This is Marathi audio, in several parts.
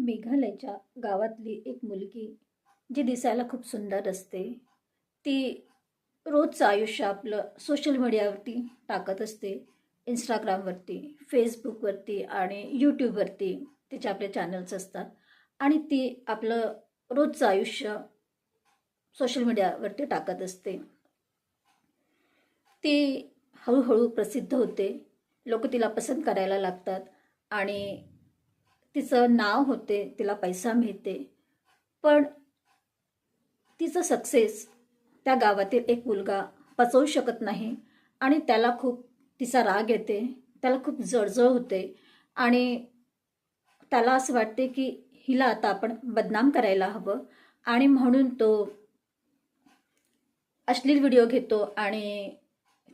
मेघालयच्या गावातली एक मुलगी जी दिसायला खूप सुंदर असते, ती रोजचं आयुष्य आपलं सोशल मीडियावरती टाकत असते. इंस्टाग्रामवरती, फेसबुकवरती आणि यूट्यूबवरती तिचे आपले चॅनल्स असतात आणि ती आपलं रोजचं आयुष्य सोशल मीडियावरती टाकत असते. ती हळूहळू प्रसिद्ध होते, लोक तिला पसंत करायला लागतात आणि तिचं नाव होते, तिला पैसा मिळते. पण तिचं सक्सेस त्या गावातील एक मुलगा पचवू शकत नाही आणि त्याला खूप तिचा राग येते, त्याला खूप जळजळ होते आणि त्याला असं वाटते की हिला आता आपण बदनाम करायला हवं आणि म्हणून तो अश्लील व्हिडिओ घेतो आणि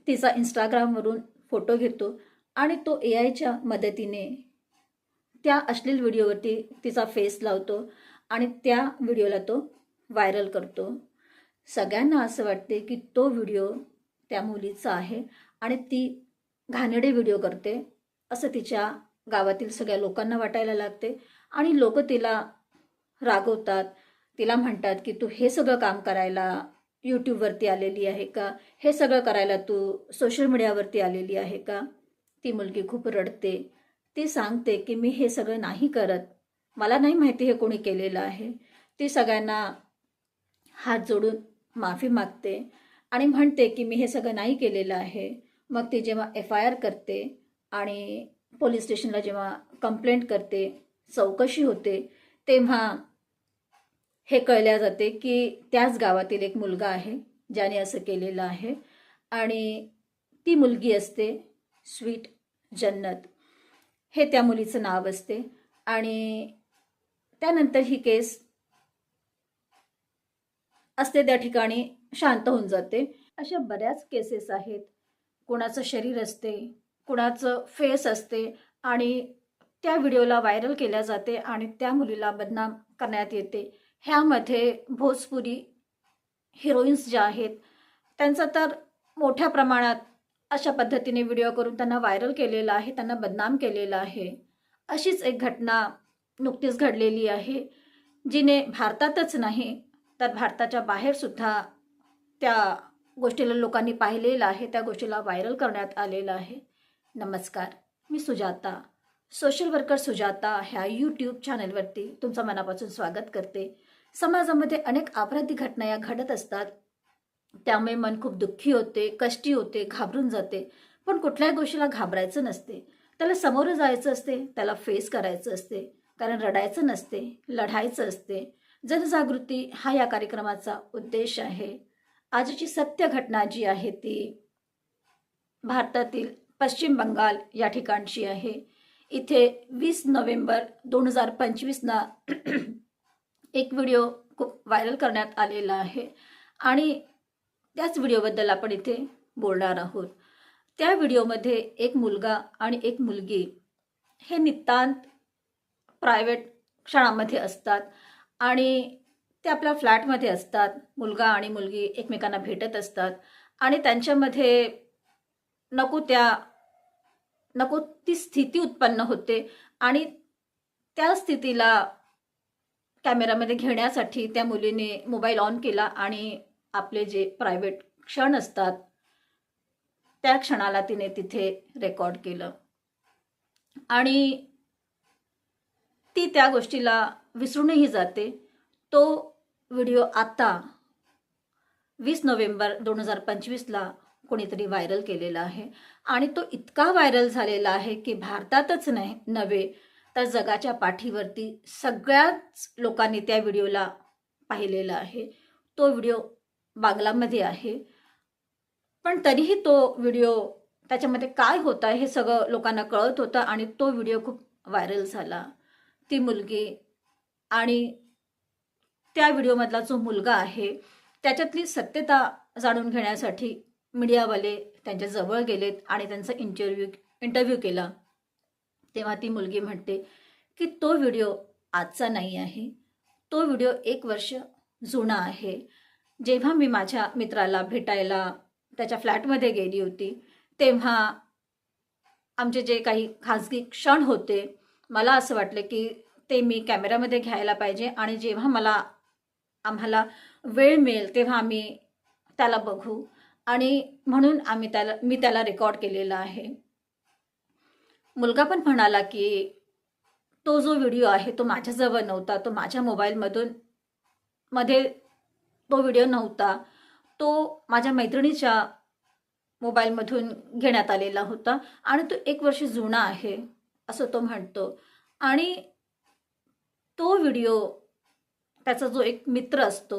तिचा इंस्टाग्रामवरून फोटो घेतो आणि तो AIच्या मदतीने त्या अश्लील व्हिडिओवरती तिचा फेस लावतो आणि त्या व्हिडिओला तो व्हायरल करतो. सगळ्यांना असं वाटते की तो व्हिडिओ त्या मुलीचा आहे आणि ती घाणेरडे व्हिडिओ करते असं तिच्या गावातील सगळ्या लोकांना वाटायला लागते आणि लोक तिला रागवतात. तिला म्हणतात की तू हे सगळं काम करायला यूट्यूबवरती आलेली आहे का? हे सगळं करायला तू सोशल मीडियावरती आलेली आहे का? ती मुलगी खूप रडते. ती सांगते की मी हे सगळं नाही करत, मला नाही माहिती हे कोणी केलेलं आहे. ती सगळ्यांना हात जोडून माफी मागते आणि म्हणते की मी हे सगळं नाही केलेलं आहे. मग ती जेव्हा FIR करते आणि पोलीस स्टेशनला जेव्हा कंप्लेंट करते, चौकशी होते, तेव्हा हे कळल्या जाते की त्याच गावातील एक मुलगा आहे ज्याने असं केलेलं आहे आणि ती मुलगी असते स्वीट जन्नत, हे त्या मुलीचं नाव असते. आणि त्यानंतर ही केस असते त्या ठिकाणी शांत होऊन जाते. अशा बऱ्याच केसेस आहेत. कुणाचं शरीर असते, कुणाचं फेस असते आणि त्या व्हिडिओला व्हायरल केल्या जाते आणि त्या मुलीला बदनाम करण्यात येते. ह्यामध्ये भोजपुरी हिरोईन्स ज्या आहेत त्यांचा तर मोठ्या प्रमाणात अशा पद्धतीने व्हिडिओ करून त्यांना व्हायरल केलेला आहे, त्यांना बदनाम केलेलं आहे. अशीच एक घटना नुकतीच घडलेली आहे, जिने भारतातच नाही तर भारताच्या बाहेर सुद्धा त्या गोष्टीला लोकांनी पाहिलेलं आहे, त्या गोष्टीला व्हायरल करण्यात आलेलं आहे. नमस्कार, मी सुजाता, सोशल वर्कर सुजाता ह्या यूट्यूब चॅनलवरती तुमचं मनापासून स्वागत करते. समाजामध्ये अनेक अपराधी घटना या घडत असतात, त्यामुळे मन खूप दुःखी होते, कष्टी होते, घाबरून जाते. पण कुठल्याही गोष्टीला घाबरायचं नसते, त्याला सामोरं जायचं असते, त्याला फेस करायचं असते. कारण रडायचं नसते, लढायचं असते. जनजागृती हा या कार्यक्रमाचा उद्देश आहे. आजची सत्य घटना जी आहे ती भारतातील पश्चिम बंगाल या ठिकाणची आहे. इथे 20 नोव्हेंबर 2025 एक व्हिडिओ खूप व्हायरल करण्यात आलेला आहे आणि त्याच व्हिडिओबद्दल आपण इथे बोलणार आहोत. त्या व्हिडिओमध्ये एक मुलगा आणि एक मुलगी हे नितांत प्रायव्हेट क्षणामध्ये असतात आणि ते आपल्या फ्लॅटमध्ये असतात. मुलगा आणि मुलगी एकमेकांना भेटत असतात आणि त्यांच्यामध्ये नको ती स्थिती उत्पन्न होते आणि त्या स्थितीला कॅमेरामध्ये घेण्यासाठी त्या मुलीने मोबाईल ऑन केला आणि आपले जे प्रायव्हेट क्षण असतात त्या क्षणाला तिने तिथे रेकॉर्ड केलं आणि ती त्या गोष्टीला विसरूनही जाते. तो व्हिडिओ आता 20 नोव्हेंबर 2025 कोणीतरी व्हायरल केलेला आहे आणि तो इतका व्हायरल झालेला आहे की भारतातच नव्हे तर जगाच्या पाठीवरती सगळ्याच लोकांनी त्या व्हिडिओला पाहिलेला आहे. तो व्हिडिओ बांगलामध्ये आहे, पण तरीही तो व्हिडिओ त्याच्यामध्ये काय होतं हे सगळं लोकांना कळत होतं आणि तो व्हिडिओ खूप व्हायरल झाला. ती मुलगी आणि त्या व्हिडिओमधला जो मुलगा आहे त्याच्यातली सत्यता जाणून घेण्यासाठी मीडियावाले त्यांच्या जवळ गेलेत आणि त्यांचा इंटरव्ह्यू केला. तेव्हा ती मुलगी म्हणते की तो व्हिडिओ आजचा नाही आहे, तो व्हिडिओ 1 वर्ष जुना आहे. जेव्हा मी माझ्या मित्राला भेटायला त्याच्या फ्लॅटमध्ये गेली होती तेव्हा आमचे जे काही खाजगी क्षण होते, मला असं वाटलं की ते मी कॅमेऱ्यामध्ये घ्यायला पाहिजे आणि जेव्हा आम्हाला वेळ मिळेल तेव्हा आम्ही त्याला बघू, आणि म्हणून मी त्याला रेकॉर्ड केलेला आहे. मुलगा पण म्हणाला की तो जो व्हिडिओ आहे तो माझ्याजवळ नव्हता, तो माझ्या मध्ये तो व्हिडिओ नव्हता, तो माझ्या मैत्रिणीच्या मोबाईलमधून घेण्यात आलेला होता आणि तो 1 वर्ष जुना आहे असं तो म्हणतो. आणि तो व्हिडिओ, त्याचा जो एक मित्र असतो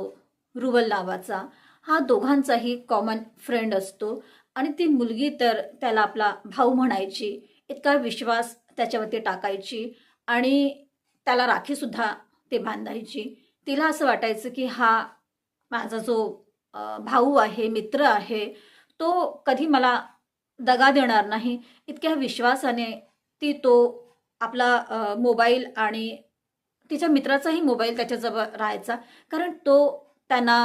रुबल नावाचा, हा दोघांचाही कॉमन फ्रेंड असतो आणि ती मुलगी तर त्याला आपला भाऊ म्हणायची, इतका विश्वास त्याच्यावरती टाकायची आणि त्याला राखीसुद्धा ते बांधायची. तिला असं वाटायचं की हा माझा जो भाऊ आहे, मित्र आहे, तो कधी मला दगा देणार नाही. इतक्या विश्वासाने तो आपला मोबाईल आणि तिच्या मित्राचाही मोबाईल त्याच्याजवळ राहायचा, कारण तो त्यांना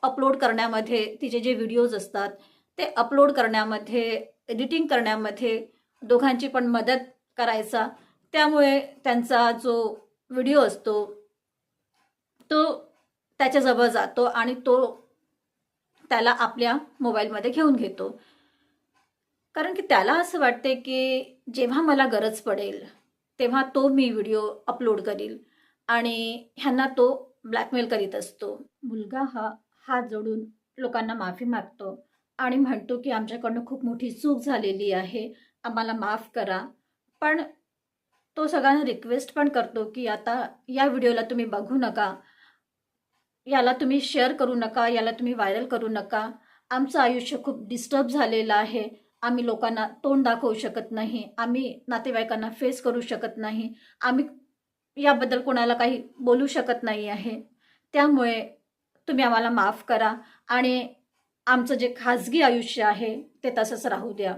अपलोड करण्यामध्ये, तिचे जे व्हिडिओज असतात ते अपलोड करण्यामध्ये, एडिटिंग करण्यामध्ये दोघांची पण मदत करायचा. त्यामुळे त्यांचा जो व्हिडिओ असतो तो त्याच्याजवळ जातो आणि तो त्याला आपल्या मोबाईलमध्ये घेऊन घेतो, कारण की त्याला असं वाटते की जेव्हा मला गरज पडेल तेव्हा तो मी व्हिडिओ अपलोड करील आणि ह्यांना तो ब्लॅकमेल करीत असतो. मुलगा हा हात जोडून लोकांना माफी मागतो आणि म्हणतो की आमच्याकडनं खूप मोठी चूक झालेली आहे, आम्हाला माफ करा. पण तो सगळ्यांना रिक्वेस्ट पण करतो की आता या व्हिडिओला तुम्ही बघू नका, याला तुम्ही शेअर करू नका, याला तुम्ही व्हायरल करू नका. आमचं आयुष्य खूप डिस्टर्ब झालेलं आहे, आम्ही लोकांना तोंड दाखवू शकत नाही, आम्ही नातेवाईकांना फेस करू शकत नाही, आम्ही याबद्दल कोणाला काही बोलू शकत नाही आहे. त्यामुळे तुम्ही आम्हाला माफ करा आणि आमचं जे खाजगी आयुष्य आहे ते तसंच राहू द्या,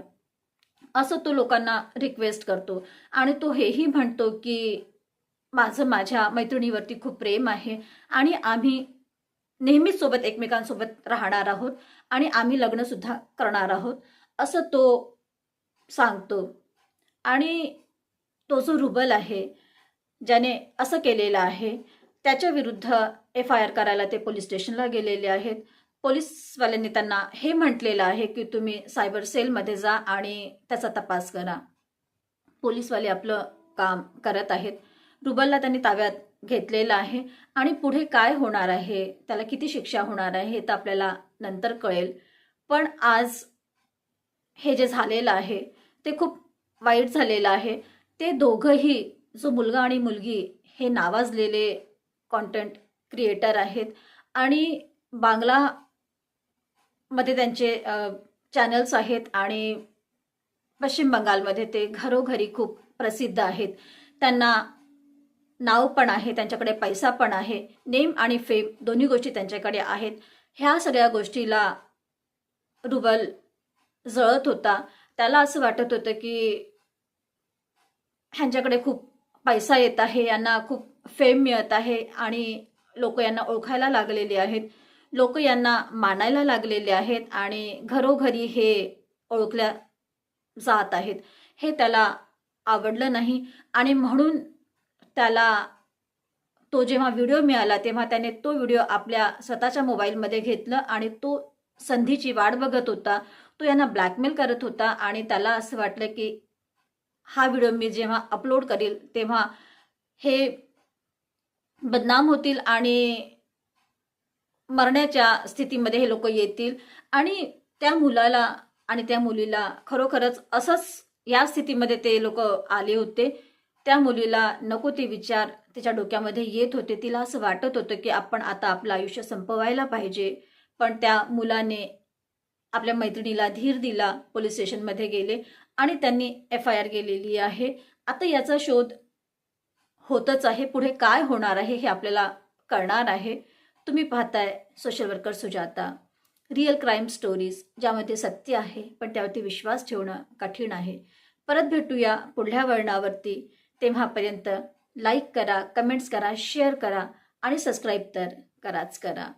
असं तो लोकांना रिक्वेस्ट करतो. आणि तो हेही म्हणतो की माझं माझ्या मैत्रिणीवरती खूप प्रेम आहे आणि आम्ही नेहमीच सोबत एकमेकांसोबत राहणार आहोत आणि आम्ही लग्नसुद्धा करणार आहोत, असं तो सांगतो. आणि तो जो रुबल आहे, ज्याने असं केलेलं आहे, त्याच्या विरुद्ध FIR करायला ते पोलीस स्टेशनला गेलेले आहेत. पोलीसवाल्यांनी त्यांना हे म्हटलेलं आहे की तुम्ही सायबर सेलमध्ये जा आणि त्याचा तपास करा. पोलीसवाले आपलं काम करत आहेत. रुबलला त्यांनी ताब्यात घेतलेलं आहे आणि पुढे काय होणार आहे, त्याला किती शिक्षा होणार आहे हे तर आपल्याला नंतर कळेल. पण आज हे जे झालेलं आहे ते खूप वाईट झालेलं आहे. ते दोघंही, जो मुलगा आणि मुलगी, हे नावाजलेले कॉन्टेंट क्रिएटर आहेत आणि बांगलामध्ये त्यांचे चॅनल्स आहेत आणि पश्चिम बंगालमध्ये ते घरोघरी खूप प्रसिद्ध आहेत. त्यांना नाव पण आहे, त्यांच्याकडे पैसा पण आहे, नेम आणि फेम दोन्ही गोष्टी त्यांच्याकडे आहेत. ह्या सगळ्या गोष्टीला रुबल जळत होता. त्याला असं वाटत होतं की ह्यांच्याकडे खूप पैसा येत आहे, यांना खूप फेम मिळत आहे आणि लोक यांना ओळखायला लागलेले आहेत, लोक यांना मानायला लागलेले आहेत आणि घरोघरी हे ओळखल्या जात आहेत. हे त्याला आवडलं नाही आणि म्हणून त्याला तो जेव्हा व्हिडिओ मिळाला तेव्हा त्याने तो व्हिडिओ आपल्या स्वतःच्या मोबाईलमध्ये घेतलं आणि तो संधीची वाट बघत होता. तो यांना ब्लॅकमेल करत होता आणि त्याला असं वाटलं की हा व्हिडिओ मी जेव्हा अपलोड करील तेव्हा हे बदनाम होतील आणि मरण्याच्या स्थितीमध्ये हे लोक येतील आणि त्या मुलाला आणि त्या मुलीला खरोखरच असंच या स्थितीमध्ये ते लोक आले होते. त्या मुलीला नको ते विचार तिच्या डोक्यामध्ये येत होते. तिला असं वाटत होतं की आपण आता आपलं आयुष्य संपवायला पाहिजे. पण त्या मुलाने आपल्या मैत्रिणीला धीर दिला, पोलीस स्टेशनमध्ये गेले आणि त्यांनी FIR केलेली आहे. आता याचा शोध होतच आहे. पुढे काय होणार आहे हे आपल्याला कळणार आहे. तुम्ही पाहताय social worker Sujata, real crime stories, ज्यामध्ये सत्य आहे पण त्यावरती विश्वास ठेवणं कठीण आहे. परत भेटूया पुढल्या वळणावरती. तेव्हापर्यंत लाईक करा, कमेंट्स करा, शेअर करा आणि सबस्क्राईब तर कराच करा.